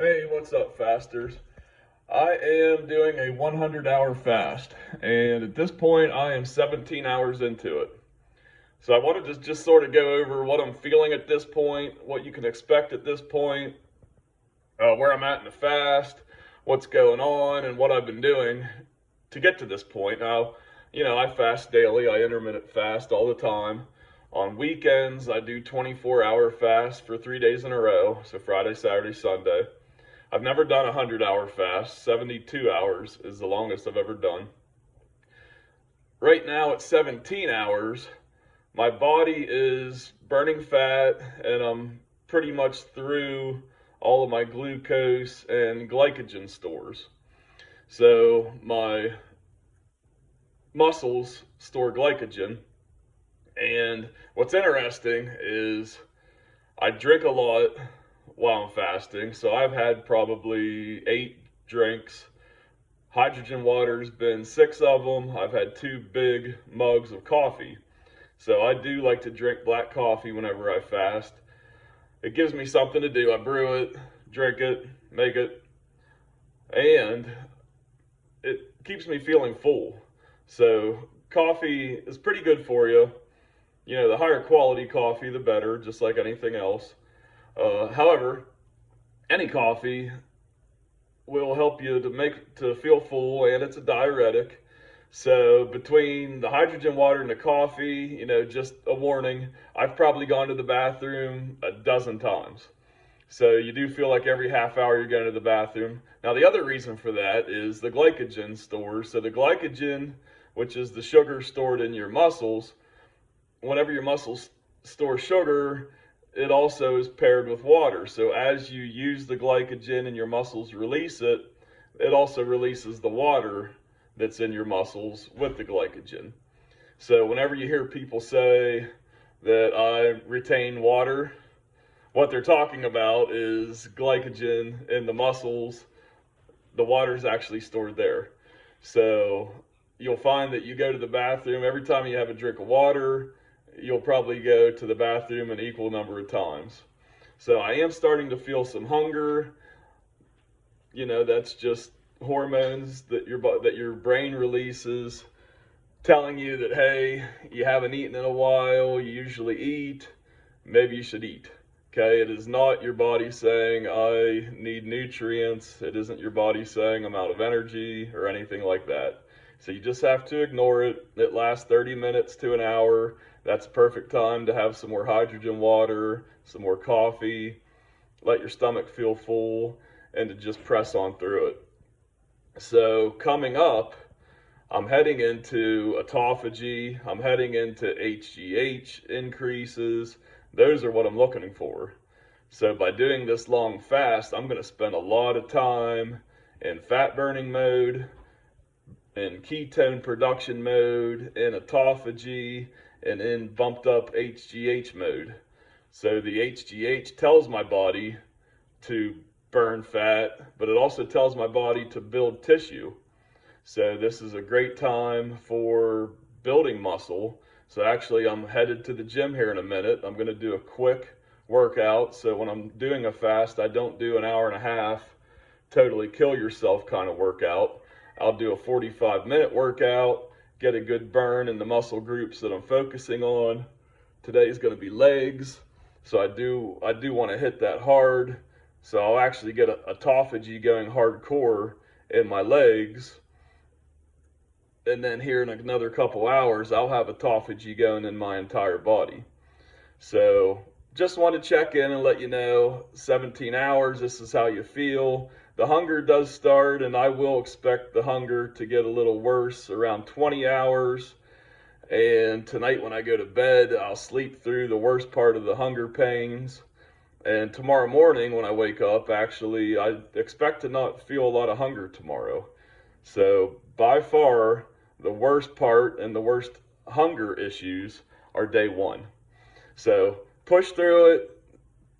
Hey, what's up, fasters? I am doing a 100-hour fast, and at this point, I am 17 hours into it. So I wanted to just sort of go over what I'm feeling at this point, what you can expect at this point, where I'm at in the fast, what's going on, and what I've been doing to get to this point. Now, I fast daily, I intermittent fast all the time. On weekends, I do 24-hour fast for 3 days in a row, so Friday, Saturday, Sunday. I've never done a 100-hour fast. 72 hours is the longest I've ever done. Right now at 17 hours, my body is burning fat and I'm pretty much through all of my glucose and glycogen stores. So my muscles store glycogen. And what's interesting is I drink a lot while I'm fasting. So I've had probably 8 drinks. Hydrogen water's been 6 of them. I've had 2 big mugs of coffee. So I do like to drink black coffee whenever I fast. It gives me something to do. I brew it, drink it, make it, and it keeps me feeling full. So coffee is pretty good for you. The higher quality coffee, the better, just like anything else. However, any coffee will help you to feel full, and it's a diuretic. So between the hydrogen water and the coffee, just a warning, I've probably gone to the bathroom a dozen times. So you do feel like every half hour you're going to the bathroom. Now the other reason for that is the glycogen stores. So the glycogen, which is the sugar stored in your muscles, whenever your muscles store sugar, it also is paired with water. So as you use the glycogen and your muscles release it, it also releases the water that's in your muscles with the glycogen. So whenever you hear people say that I retain water, what they're talking about is glycogen in the muscles. The water is actually stored there. So you'll find that you go to the bathroom every time you have a drink of water, you'll probably go to the bathroom an equal number of times. So I am starting to feel some hunger. That's just hormones that your brain releases telling you that, hey, you haven't eaten in a while, you usually eat, maybe you should eat. Okay, it is not your body saying I need nutrients. It isn't your body saying I'm out of energy or anything like that. So you just have to ignore it. It lasts 30 minutes to an hour. That's a perfect time to have some more hydrogen water, some more coffee, let your stomach feel full, and to just press on through it. So coming up, I'm heading into autophagy, I'm heading into HGH increases. Those are what I'm looking for. So by doing this long fast, I'm going to spend a lot of time in fat burning mode, in ketone production mode, in autophagy, and in bumped up HGH mode. So the HGH tells my body to burn fat, but it also tells my body to build tissue. So this is a great time for building muscle. So actually I'm headed to the gym here in a minute. I'm going to do a quick workout. So when I'm doing a fast, I don't do an hour and a half, totally kill yourself kind of workout. I'll do a 45-minute workout, get a good burn in the muscle groups that I'm focusing on. Today is going to be legs. So I do want to hit that hard. So I'll actually get autophagy going hardcore in my legs, and then here in another couple hours, I'll have autophagy going in my entire body. So just want to check in and let you know, 17 hours, this is how you feel. The hunger does start, and I will expect the hunger to get a little worse around 20 hours. And tonight when I go to bed, I'll sleep through the worst part of the hunger pains. And tomorrow morning when I wake up, actually, I expect to not feel a lot of hunger tomorrow. So by far, the worst part and the worst hunger issues are day one. So push through it,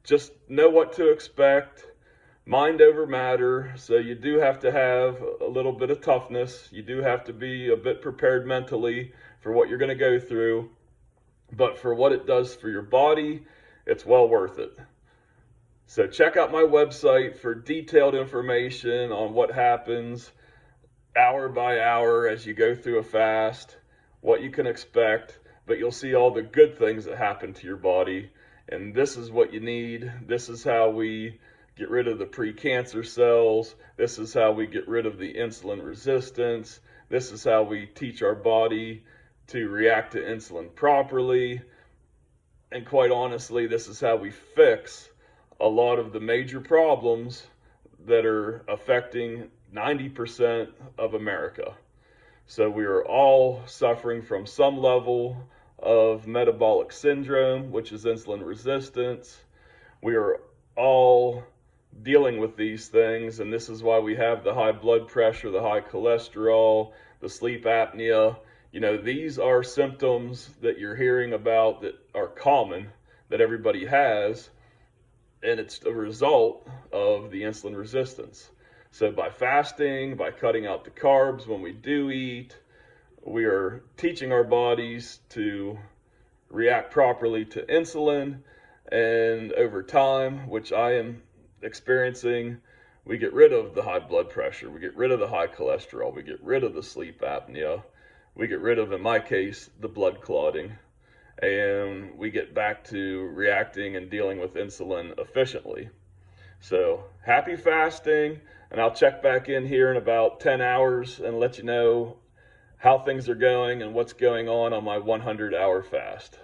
just know what to expect, mind over matter. So you do have to have a little bit of toughness. You do have to be a bit prepared mentally for what you're going to go through. But for what it does for your body, it's well worth it. So check out my website for detailed information on what happens hour by hour as you go through a fast, what you can expect, but you'll see all the good things that happen to your body. And this is what you need. This is how we get rid of the precancer cells. This is how we get rid of the insulin resistance. This is how we teach our body to react to insulin properly. And quite honestly, this is how we fix a lot of the major problems that are affecting 90% of America. So we are all suffering from some level of metabolic syndrome, which is insulin resistance. We are all dealing with these things, and this is why we have the high blood pressure, the high cholesterol, the sleep apnea. You know, these are symptoms that you're hearing about that are common, that everybody has, and it's a result of the insulin resistance. So by fasting, by cutting out the carbs when we do eat, we are teaching our bodies to react properly to insulin, and over time, which I am experiencing, we get rid of the high blood pressure, we get rid of the high cholesterol, we get rid of the sleep apnea, we get rid of, in my case, the blood clotting, and we get back to reacting and dealing with insulin efficiently. So happy fasting, and I'll check back in here in about 10 hours and let you know how things are going and what's going on my 100-hour fast.